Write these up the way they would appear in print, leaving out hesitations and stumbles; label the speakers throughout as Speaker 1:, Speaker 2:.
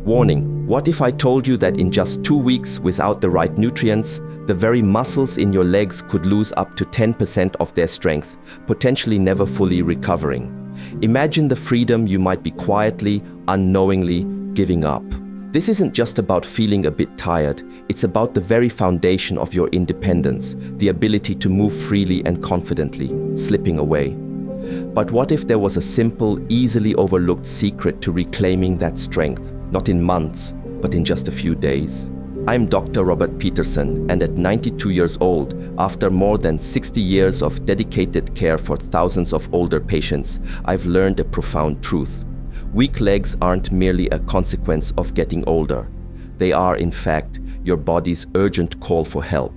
Speaker 1: Warning, what if I told you that in just 2 weeks without the right nutrients, the very muscles in your legs could lose up to 10% of their strength, potentially never fully recovering? Imagine the freedom you might be quietly, unknowingly giving up. This isn't just about feeling a bit tired, it's about the very foundation of your independence, the ability to move freely and confidently, slipping away. But what if there was a simple, easily overlooked secret to reclaiming that strength, not in months, but in just a few days? I'm Dr. Robert Peterson, and at 92 years old, after more than 60 years of dedicated care for thousands of older patients, I've learned a profound truth. Weak legs aren't merely a consequence of getting older. They are, in fact, your body's urgent call for help.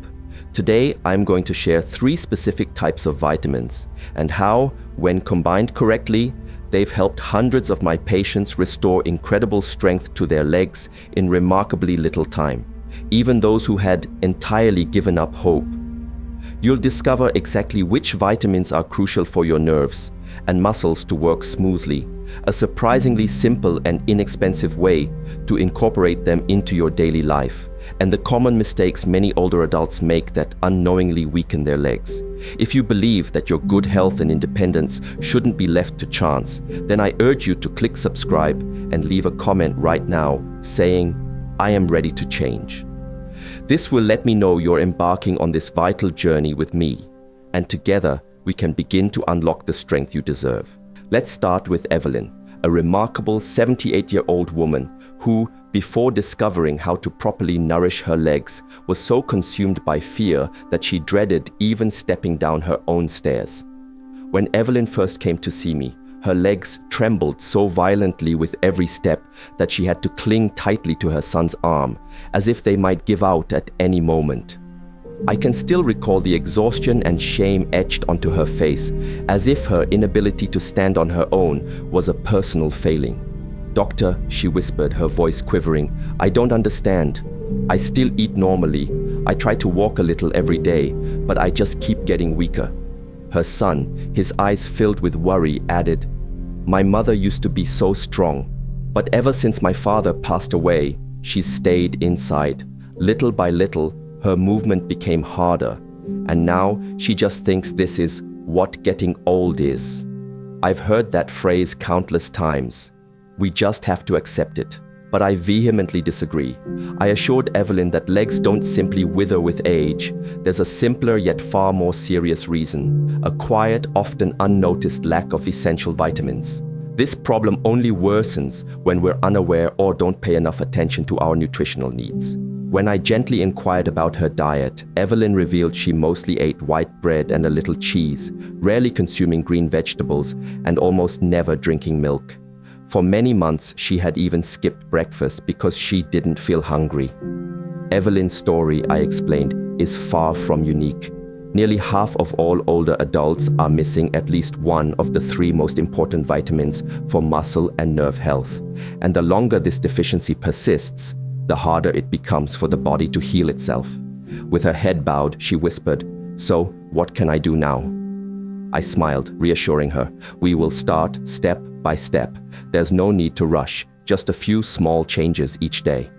Speaker 1: Today, I'm going to share 3 specific types of vitamins and how, when combined correctly, they've helped hundreds of my patients restore incredible strength to their legs in remarkably little time, even those who had entirely given up hope. You'll discover exactly which vitamins are crucial for your nerves and muscles to work smoothly, a surprisingly simple and inexpensive way to incorporate them into your daily life, and the common mistakes many older adults make that unknowingly weaken their legs. If you believe that your good health and independence shouldn't be left to chance, then I urge you to click subscribe and leave a comment right now saying, "I am ready to change." This will let me know you're embarking on this vital journey with me, and together we can begin to unlock the strength you deserve. Let's start with Evelyn, a remarkable 78-year-old woman who, before discovering how to properly nourish her legs, was so consumed by fear that she dreaded even stepping down her own stairs. When Evelyn first came to see me, her legs trembled so violently with every step that she had to cling tightly to her son's arm, as if they might give out at any moment. I can still recall the exhaustion and shame etched onto her face, as if her inability to stand on her own was a personal failing. "Doctor," she whispered, her voice quivering, "I don't understand. I still eat normally. I try to walk a little every day, but I just keep getting weaker." Her son, his eyes filled with worry, added, "My mother used to be so strong, but ever since my father passed away, she's stayed inside. Little by little, her movement became harder, and now she just thinks this is what getting old is." I've heard that phrase countless times. We just have to accept it. But I vehemently disagree. I assured Evelyn that legs don't simply wither with age. There's a simpler yet far more serious reason: a quiet, often unnoticed lack of essential vitamins. This problem only worsens when we're unaware or don't pay enough attention to our nutritional needs. When I gently inquired about her diet, Evelyn revealed she mostly ate white bread and a little cheese, rarely consuming green vegetables, and almost never drinking milk. For many months, she had even skipped breakfast because she didn't feel hungry. Evelyn's story, I explained, is far from unique. Nearly half of all older adults are missing at least one of the 3 most important vitamins for muscle and nerve health. And the longer this deficiency persists, the harder it becomes for the body to heal itself. With her head bowed, she whispered, "So, what can I do now?" I smiled, reassuring her. "We will start step by step. There's no need to rush, just a few small changes each day."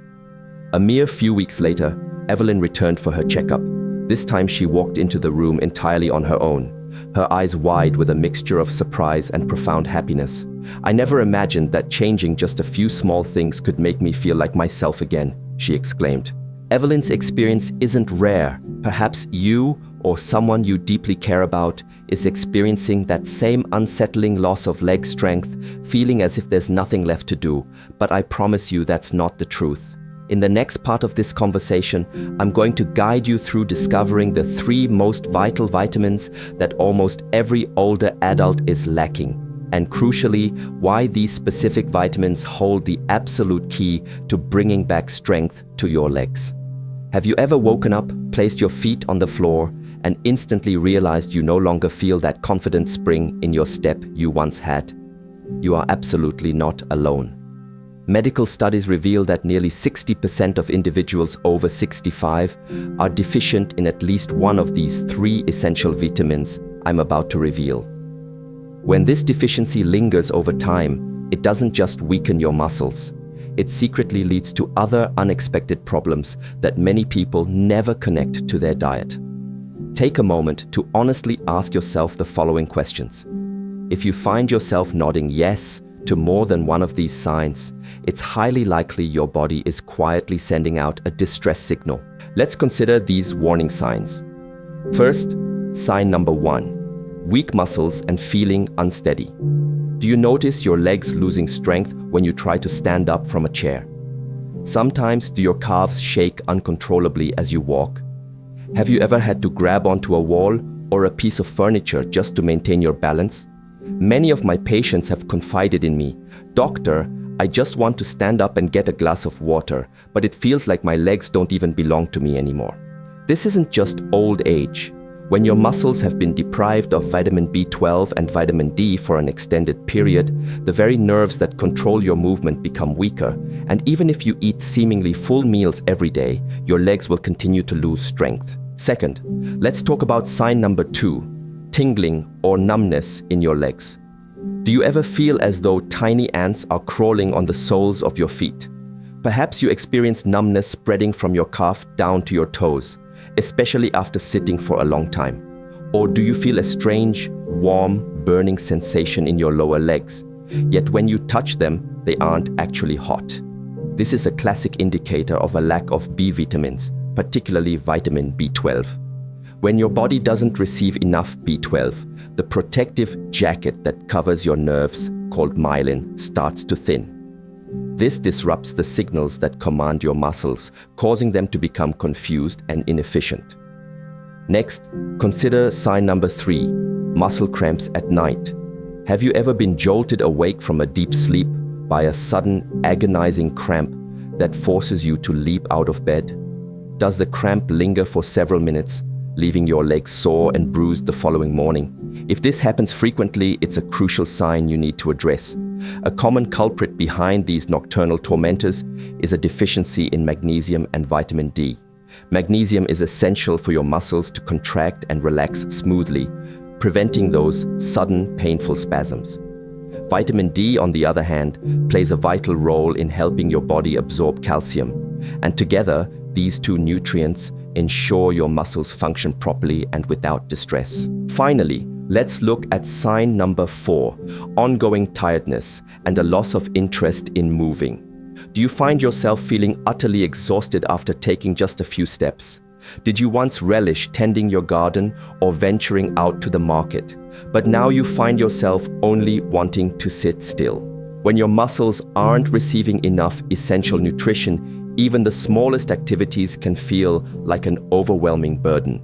Speaker 1: A mere few weeks later, Evelyn returned for her checkup. This time she walked into the room entirely on her own, her eyes wide with a mixture of surprise and profound happiness. "I never imagined that changing just a few small things could make me feel like myself again," she exclaimed. Evelyn's experience isn't rare. Perhaps you or someone you deeply care about is experiencing that same unsettling loss of leg strength, feeling as if there's nothing left to do. But I promise you that's not the truth. In the next part of this conversation, I'm going to guide you through discovering the 3 most vital vitamins that almost every older adult is lacking, and crucially, why these specific vitamins hold the absolute key to bringing back strength to your legs. Have you ever woken up, placed your feet on the floor, and instantly realized you no longer feel that confident spring in your step you once had? You are absolutely not alone. Medical studies reveal that nearly 60% of individuals over 65 are deficient in at least one of these 3 essential vitamins I'm about to reveal. When this deficiency lingers over time, it doesn't just weaken your muscles. it secretly leads to other unexpected problems that many people never connect to their diet. Take a moment to honestly ask yourself the following questions. If you find yourself nodding yes to more than one of these signs, it's highly likely your body is quietly sending out a distress signal. Let's consider these warning signs. First, sign number 1, weak muscles and feeling unsteady. Do you notice your legs losing strength when you try to stand up from a chair? Sometimes do your calves shake uncontrollably as you walk? Have you ever had to grab onto a wall or a piece of furniture just to maintain your balance? Many of my patients have confided in me, "Doctor, I just want to stand up and get a glass of water, but it feels like my legs don't even belong to me anymore." This isn't just old age. When your muscles have been deprived of vitamin B12 and vitamin D for an extended period, the very nerves that control your movement become weaker, and even if you eat seemingly full meals every day, your legs will continue to lose strength. Second, let's talk about sign number 2, tingling or numbness in your legs. Do you ever feel as though tiny ants are crawling on the soles of your feet? Perhaps you experience numbness spreading from your calf down to your toes, especially after sitting for a long time. Or do you feel a strange, warm, burning sensation in your lower legs? Yet when you touch them, they aren't actually hot. This is a classic indicator of a lack of B vitamins, particularly vitamin B12. When your body doesn't receive enough B12, the protective jacket that covers your nerves, called myelin, starts to thin. This disrupts the signals that command your muscles, causing them to become confused and inefficient. Next, consider sign number 3, muscle cramps at night. Have you ever been jolted awake from a deep sleep by a sudden, agonizing cramp that forces you to leap out of bed? Does the cramp linger for several minutes, leaving your legs sore and bruised the following morning? If this happens frequently, it's a crucial sign you need to address. A common culprit behind these nocturnal tormentors is a deficiency in magnesium and vitamin D. Magnesium is essential for your muscles to contract and relax smoothly, preventing those sudden, painful spasms. Vitamin D, on the other hand, plays a vital role in helping your body absorb calcium, and together, these two nutrients ensure your muscles function properly and without distress. Finally, let's look at sign number 4, ongoing tiredness and a loss of interest in moving. Do you find yourself feeling utterly exhausted after taking just a few steps? Did you once relish tending your garden or venturing out to the market, but now you find yourself only wanting to sit still? When your muscles aren't receiving enough essential nutrition, even the smallest activities can feel like an overwhelming burden.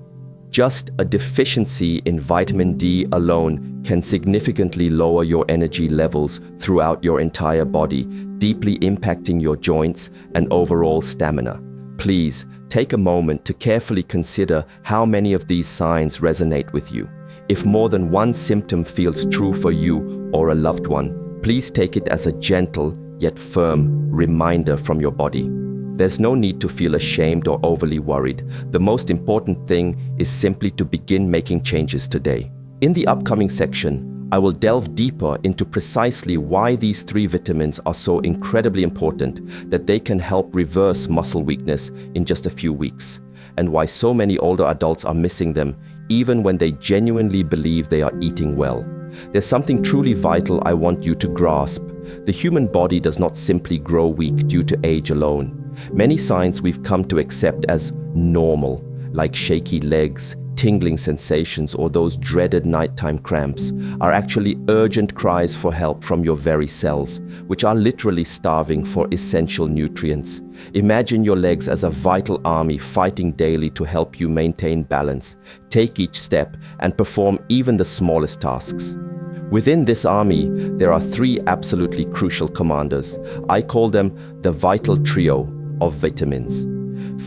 Speaker 1: Just a deficiency in vitamin D alone can significantly lower your energy levels throughout your entire body, deeply impacting your joints and overall stamina. Please take a moment to carefully consider how many of these signs resonate with you. If more than one symptom feels true for you or a loved one, please take it as a gentle yet firm reminder from your body. There's no need to feel ashamed or overly worried. The most important thing is simply to begin making changes today. In the upcoming section, I will delve deeper into precisely why these 3 vitamins are so incredibly important that they can help reverse muscle weakness in just a few weeks, and why so many older adults are missing them even when they genuinely believe they are eating well. There's something truly vital I want you to grasp. The human body does not simply grow weak due to age alone. Many signs we've come to accept as normal, like shaky legs, tingling sensations, or those dreaded nighttime cramps, are actually urgent cries for help from your very cells, which are literally starving for essential nutrients. Imagine your legs as a vital army fighting daily to help you maintain balance, take each step, and perform even the smallest tasks. Within this army, there are 3 absolutely crucial commanders. I call them the vital trio of vitamins.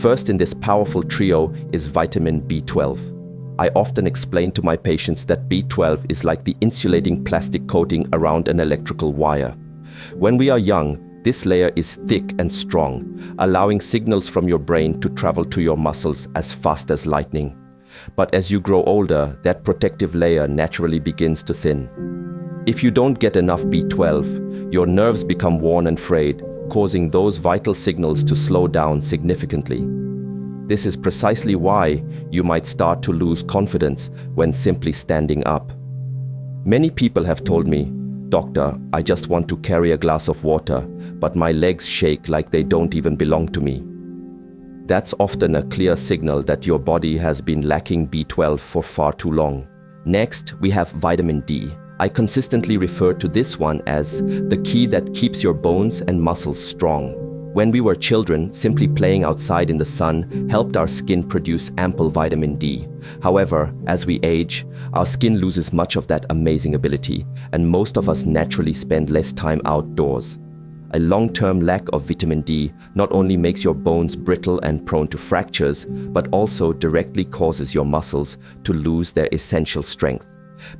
Speaker 1: First in this powerful trio is vitamin B12. I often explain to my patients that B12 is like the insulating plastic coating around an electrical wire. When we are young, this layer is thick and strong, allowing signals from your brain to travel to your muscles as fast as lightning. But as you grow older, that protective layer naturally begins to thin. If you don't get enough B12, your nerves become worn and frayed, causing those vital signals to slow down significantly. This is precisely why you might start to lose confidence when simply standing up. Many people have told me, "Doctor, I just want to carry a glass of water, but my legs shake like they don't even belong to me." That's often a clear signal that your body has been lacking B12 for far too long. Next, we have vitamin D. I consistently refer to this one as the key that keeps your bones and muscles strong. When we were children, simply playing outside in the sun helped our skin produce ample vitamin D. However, as we age, our skin loses much of that amazing ability, and most of us naturally spend less time outdoors. A long-term lack of vitamin D not only makes your bones brittle and prone to fractures, but also directly causes your muscles to lose their essential strength.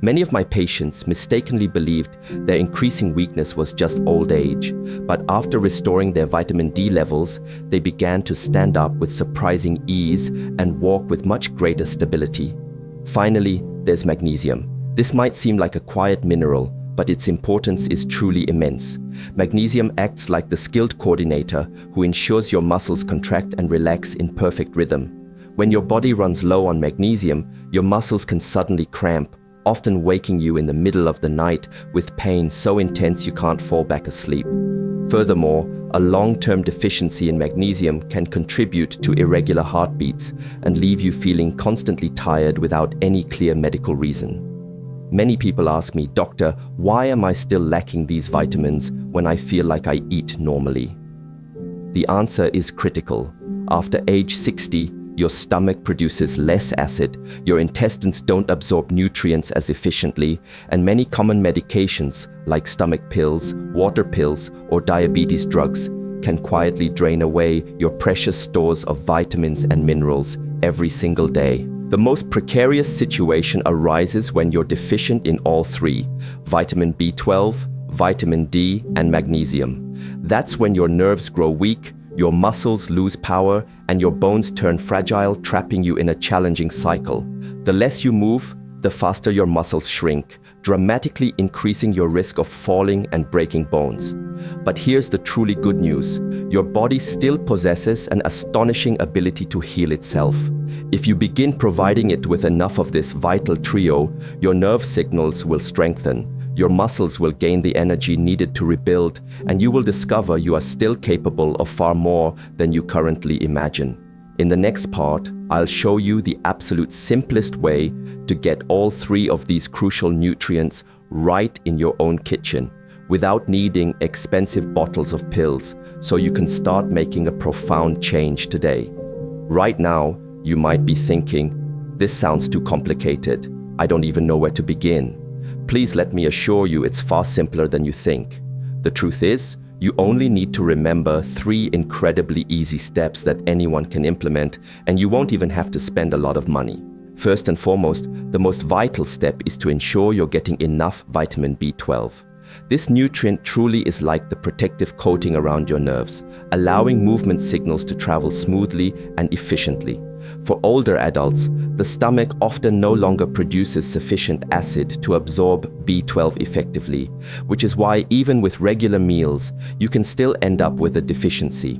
Speaker 1: Many of my patients mistakenly believed their increasing weakness was just old age, but after restoring their vitamin D levels, they began to stand up with surprising ease and walk with much greater stability. Finally, there's magnesium. This might seem like a quiet mineral, but its importance is truly immense. Magnesium acts like the skilled coordinator who ensures your muscles contract and relax in perfect rhythm. When your body runs low on magnesium, your muscles can suddenly cramp, often waking you in the middle of the night with pain so intense you can't fall back asleep. Furthermore, a long-term deficiency in magnesium can contribute to irregular heartbeats and leave you feeling constantly tired without any clear medical reason. Many people ask me, "Doctor, why am I still lacking these vitamins when I feel like I eat normally?" The answer is critical. After age 60, your stomach produces less acid, your intestines don't absorb nutrients as efficiently, and many common medications like stomach pills, water pills, or diabetes drugs can quietly drain away your precious stores of vitamins and minerals every single day. The most precarious situation arises when you're deficient in all three: vitamin B12, vitamin D, and magnesium. That's when your nerves grow weak, your muscles lose power, and your bones turn fragile, trapping you in a challenging cycle. The less you move, the faster your muscles shrink, dramatically increasing your risk of falling and breaking bones. But here's the truly good news. Your body still possesses an astonishing ability to heal itself. If you begin providing it with enough of this vital trio, your nerve signals will strengthen, your muscles will gain the energy needed to rebuild, and you will discover you are still capable of far more than you currently imagine. In the next part, I'll show you the absolute simplest way to get all three of these crucial nutrients right in your own kitchen, without needing expensive bottles of pills, so you can start making a profound change today. Right now, you might be thinking, "This sounds too complicated. I don't even know where to begin." Please let me assure you it's far simpler than you think. The truth is, you only need to remember 3 incredibly easy steps that anyone can implement, and you won't even have to spend a lot of money. First and foremost, the most vital step is to ensure you're getting enough vitamin B12. This nutrient truly is like the protective coating around your nerves, allowing movement signals to travel smoothly and efficiently. For older adults, the stomach often no longer produces sufficient acid to absorb B12 effectively, which is why even with regular meals, you can still end up with a deficiency.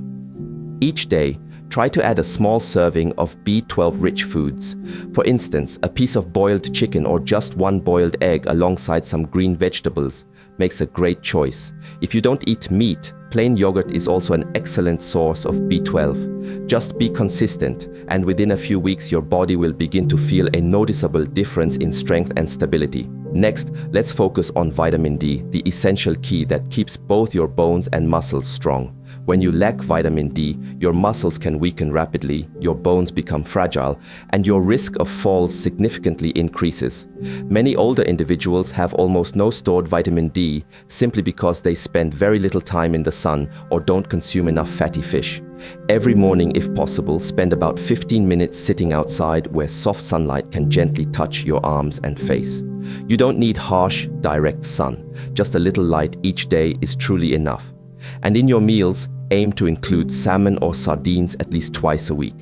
Speaker 1: Each day, try to add a small serving of B12-rich foods. For instance, a piece of boiled chicken or just one boiled egg alongside some green vegetables makes a great choice. If you don't eat meat, plain yogurt is also an excellent source of B12. Just be consistent, and within a few weeks your body will begin to feel a noticeable difference in strength and stability. Next, let's focus on vitamin D, the essential key that keeps both your bones and muscles strong. When you lack vitamin D, your muscles can weaken rapidly, your bones become fragile, and your risk of falls significantly increases. Many older individuals have almost no stored vitamin D simply because they spend very little time in the sun or don't consume enough fatty fish. Every morning, if possible, spend about 15 minutes sitting outside where soft sunlight can gently touch your arms and face. You don't need harsh, direct sun. Just a little light each day is truly enough. And in your meals, aim to include salmon or sardines at least twice a week.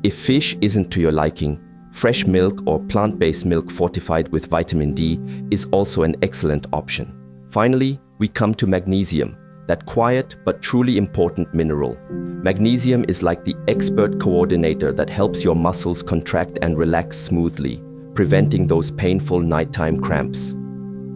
Speaker 1: If fish isn't to your liking, fresh milk or plant-based milk fortified with vitamin D is also an excellent option. Finally, we come to magnesium, that quiet but truly important mineral. Magnesium is like the expert coordinator that helps your muscles contract and relax smoothly, preventing those painful nighttime cramps.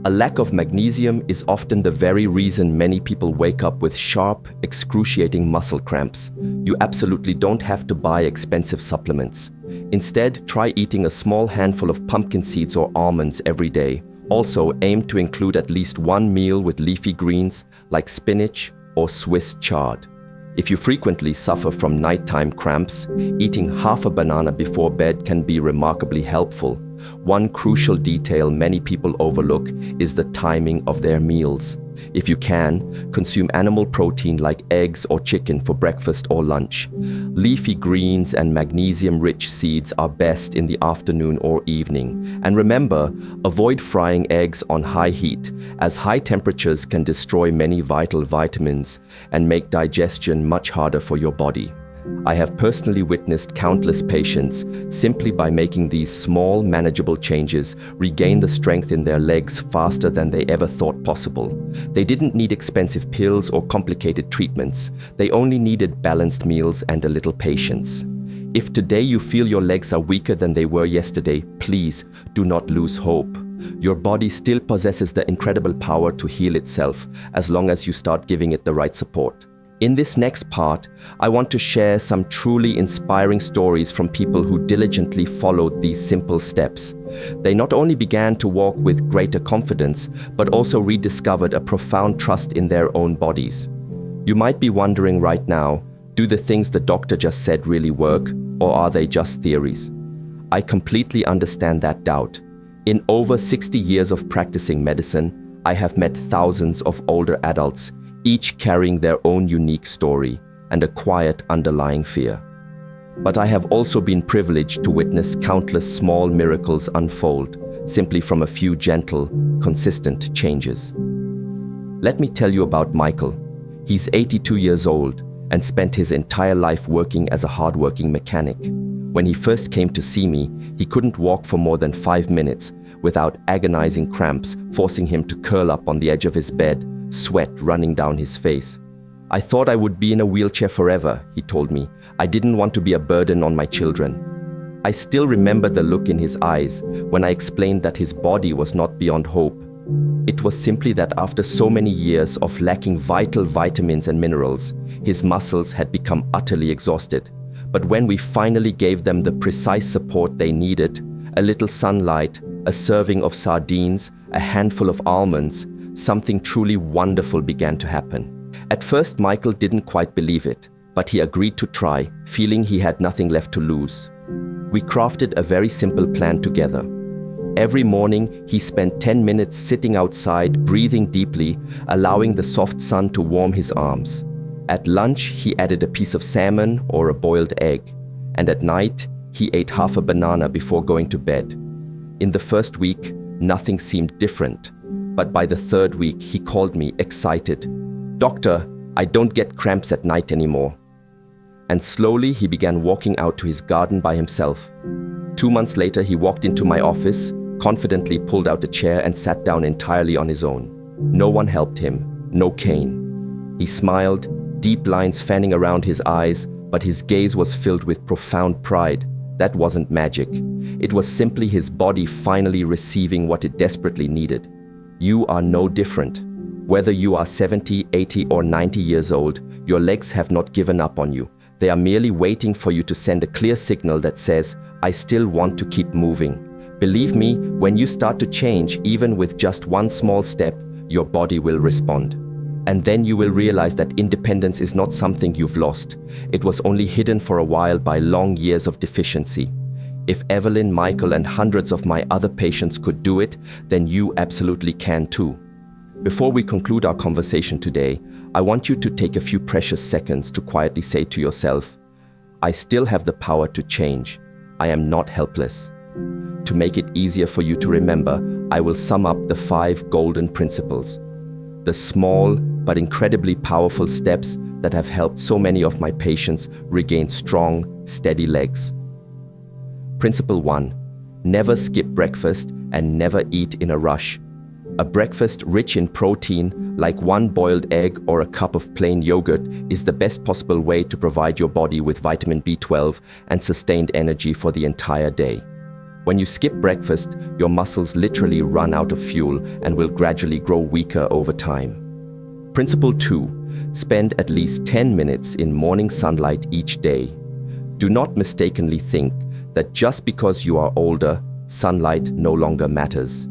Speaker 1: A lack of magnesium is often the very reason many people wake up with sharp, excruciating muscle cramps. You absolutely don't have to buy expensive supplements. Instead, try eating a small handful of pumpkin seeds or almonds every day. Also, aim to include at least one meal with leafy greens like spinach or Swiss chard. If you frequently suffer from nighttime cramps, eating half a banana before bed can be remarkably helpful. One crucial detail many people overlook is the timing of their meals. If you can, consume animal protein like eggs or chicken for breakfast or lunch. Leafy greens and magnesium-rich seeds are best in the afternoon or evening. And remember, avoid frying eggs on high heat, as high temperatures can destroy many vital vitamins and make digestion much harder for your body. I have personally witnessed countless patients, simply by making these small, manageable changes, regain the strength in their legs faster than they ever thought possible. They didn't need expensive pills or complicated treatments. They only needed balanced meals and a little patience. If today you feel your legs are weaker than they were yesterday, please do not lose hope. Your body still possesses the incredible power to heal itself, as long as you start giving it the right support. In this next part, I want to share some truly inspiring stories from people who diligently followed these simple steps. They not only began to walk with greater confidence, but also rediscovered a profound trust in their own bodies. You might be wondering right now, do the things the doctor just said really work, or are they just theories? I completely understand that doubt. In over 60 years of practicing medicine, I have met thousands of older adults, each carrying their own unique story and a quiet underlying fear. But I have also been privileged to witness countless small miracles unfold, simply from a few gentle, consistent changes. Let me tell you about Michael. He's 82 years old and spent his entire life working as a hardworking mechanic. When he first came to see me, he couldn't walk for more than 5 minutes without agonizing cramps, forcing him to curl up on the edge of his bed, sweat running down his face. I thought I would be in a wheelchair forever, he told me. I didn't want to be a burden on my children. I still remember the look in his eyes when I explained that his body was not beyond hope. It was simply that after so many years of lacking vital vitamins and minerals, his muscles had become utterly exhausted. But when we finally gave them the precise support they needed, a little sunlight, a serving of sardines, a handful of almonds, something truly wonderful began to happen. At first, Michael didn't quite believe it, but he agreed to try, feeling he had nothing left to lose. We crafted a very simple plan together. Every morning, he spent 10 minutes sitting outside, breathing deeply, allowing the soft sun to warm his arms. At lunch, he added a piece of salmon or a boiled egg. And at night, he ate half a banana before going to bed. In the first week, nothing seemed different. But by the third week, he called me excited. "Doctor, I don't get cramps at night anymore." And slowly he began walking out to his garden by himself. 2 months later, he walked into my office, confidently pulled out a chair and sat down entirely on his own. No one helped him, no cane. He smiled, deep lines fanning around his eyes, but his gaze was filled with profound pride. That wasn't magic. It was simply his body finally receiving what it desperately needed. You are no different. Whether you are 70, 80, or 90 years old, your legs have not given up on you. They are merely waiting for you to send a clear signal that says, "I still want to keep moving." Believe me, when you start to change, even with just one small step, your body will respond. And then you will realize that independence is not something you've lost. It was only hidden for a while by long years of deficiency. If Evelyn, Michael, and hundreds of my other patients could do it, then you absolutely can too. Before we conclude our conversation today, I want you to take a few precious seconds to quietly say to yourself, "I still have the power to change. I am not helpless." To make it easier for you to remember, I will sum up the 5 golden principles. The small but incredibly powerful steps that have helped so many of my patients regain strong, steady legs. Principle 1. Never skip breakfast and never eat in a rush. A breakfast rich in protein, like one boiled egg or a cup of plain yogurt, is the best possible way to provide your body with vitamin B12 and sustained energy for the entire day. When you skip breakfast, your muscles literally run out of fuel and will gradually grow weaker over time. Principle 2. Spend at least 10 minutes in morning sunlight each day. Do not mistakenly think that just because you are older, sunlight no longer matters.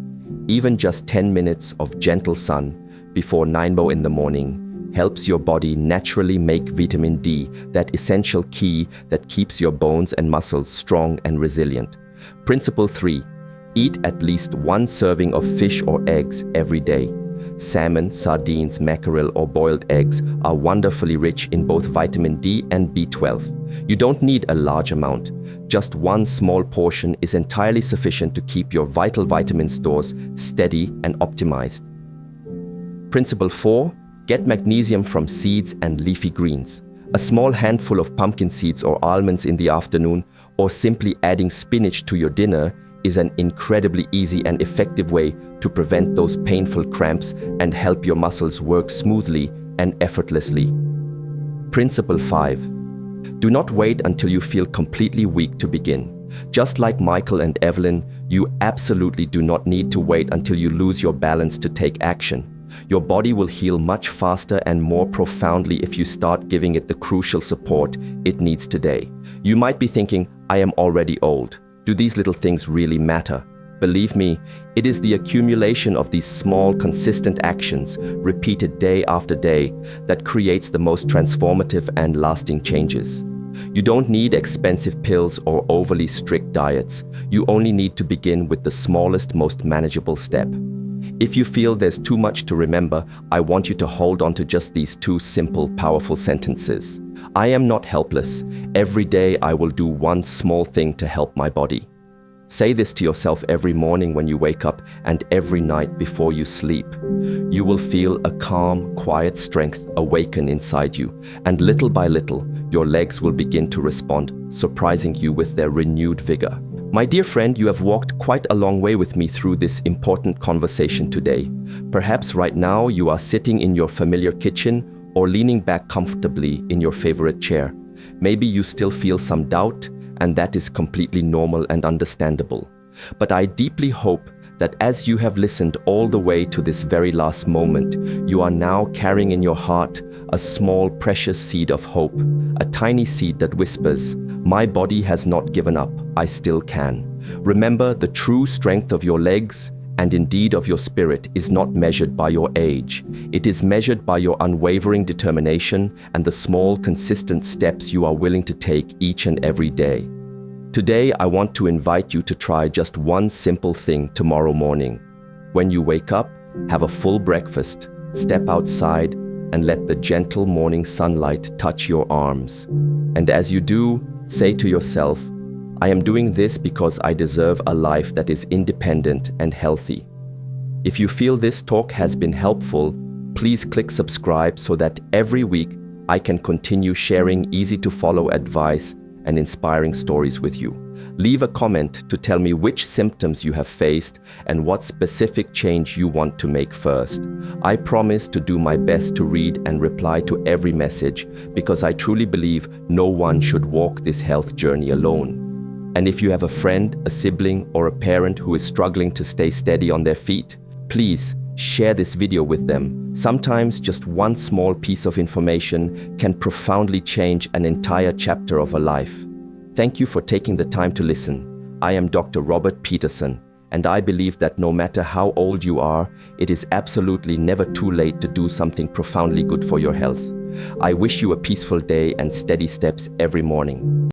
Speaker 1: Even just 10 minutes of gentle sun before 9 in the morning helps your body naturally make vitamin D, that essential key that keeps your bones and muscles strong and resilient. Principle 3. Eat at least 1 serving of fish or eggs every day. Salmon, sardines, mackerel, or boiled eggs are wonderfully rich in both vitamin D and B12. You don't need a large amount. Just 1 small portion is entirely sufficient to keep your vital vitamin stores steady and optimized. Principle 4. Get magnesium from seeds and leafy greens. A small handful of pumpkin seeds or almonds in the afternoon, or simply adding spinach to your dinner, is an incredibly easy and effective way to prevent those painful cramps and help your muscles work smoothly and effortlessly. Principle 5. Do not wait until you feel completely weak to begin. Just like Michael and Evelyn, you absolutely do not need to wait until you lose your balance to take action. Your body will heal much faster and more profoundly if you start giving it the crucial support it needs today. You might be thinking, I am already old. Do these little things really matter? Believe me, it is the accumulation of these small, consistent actions, repeated day after day, that creates the most transformative and lasting changes. You don't need expensive pills or overly strict diets. You only need to begin with the smallest, most manageable step. If you feel there's too much to remember, I want you to hold on to just these 2 simple, powerful sentences. I am not helpless. Every day I will do 1 small thing to help my body. Say this to yourself every morning when you wake up and every night before you sleep. You will feel a calm, quiet strength awaken inside you, and little by little, your legs will begin to respond, surprising you with their renewed vigor. My dear friend, you have walked quite a long way with me through this important conversation today. Perhaps right now you are sitting in your familiar kitchen or leaning back comfortably in your favorite chair. Maybe you still feel some doubt, and that is completely normal and understandable. But I deeply hope that as you have listened all the way to this very last moment, you are now carrying in your heart a small, precious seed of hope, a tiny seed that whispers, "My body has not given up, I still can." Remember, the true strength of your legs, and indeed of your spirit, is not measured by your age. It is measured by your unwavering determination and the small, consistent steps you are willing to take each and every day. Today, I want to invite you to try just 1 simple thing tomorrow morning. When you wake up, have a full breakfast, step outside, and let the gentle morning sunlight touch your arms. And as you do, say to yourself, I am doing this because I deserve a life that is independent and healthy. If you feel this talk has been helpful, please click subscribe so that every week I can continue sharing easy-to-follow advice and inspiring stories with you. Leave a comment to tell me which symptoms you have faced and what specific change you want to make first. I promise to do my best to read and reply to every message, because I truly believe no one should walk this health journey alone. And if you have a friend, a sibling, or a parent who is struggling to stay steady on their feet, please share this video with them. Sometimes just 1 small piece of information can profoundly change an entire chapter of a life. Thank you for taking the time to listen. I am Dr. Robert Peterson, and I believe that no matter how old you are, it is absolutely never too late to do something profoundly good for your health. I wish you a peaceful day and steady steps every morning.